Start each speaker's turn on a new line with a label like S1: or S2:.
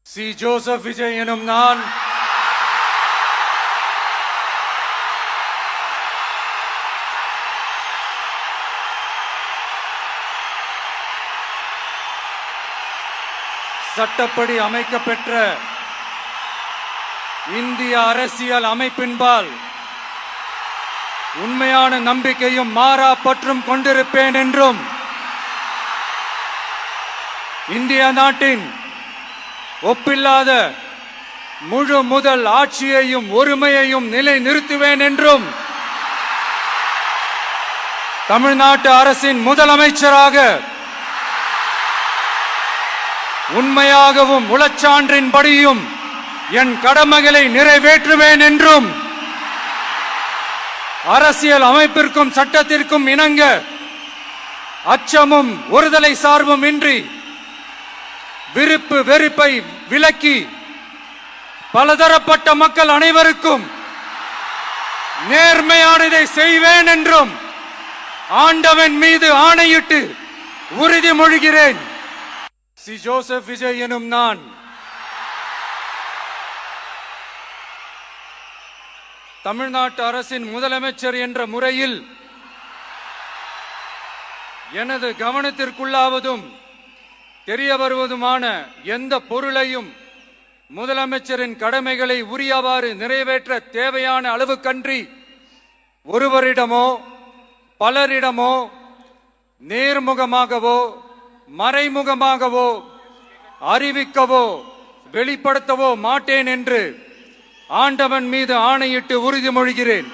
S1: C. Joseph Vijay எனும் நான் சட்டப்படி அமைக்கப்பெற்ற இந்திய அரசியல் அமைப்பின்பால் உண்மையான நம்பிக்கையும் மாறா பற்றும் கொண்டிருப்பேன் என்றும் இந்திய நாட்டின் ஒப்பில்லாத முழு முதல் ஆட்சியையும் ஒருமையையும் நிலை நிறுத்துவேன் என்றும் தமிழ்நாட்டு அரசின் முதலமைச்சராக உண்மையாகவும் உளச்சான்றின்படியும் என் கடமைகளை நிறைவேற்றுவேன் என்றும் அரசியல் அமைப்பிற்கும் சட்டத்திற்கும் இணங்க அச்சமும் ஒருதலை சார்பும் இன்றி விருப்பு வெறுப்பை விலக்கி பலதரப்பட்ட மக்கள் அனைவருக்கும் நேர்மையானதை செய்வேன் என்றும் ஆண்டவன் மீது ஆணையிட்டு உறுதிமொழிகிறேன். சி. ஜோசப் விஜய் எனும் நான் தமிழ்நாட்டு அரசின் முதலமைச்சர் என்ற முறையில் எனது கவனத்திற்குள்ளாவதும் தெரிய வருவதுமான எந்த பொருளையும் முதலமைச்சரின் கடமைகளை உரியவாறு நிறைவேற்ற தேவையான அளவுக்கன்றி ஒருவரிடமோ பலரிடமோ நேர்முகமாகவோ மறைமுகமாகவோ அறிவிக்கவோ வெளிப்படுத்தவோ மாட்டேன் என்று ஆண்டவன் மீது ஆணையிட்டு உறுதிமொழிகிறேன்.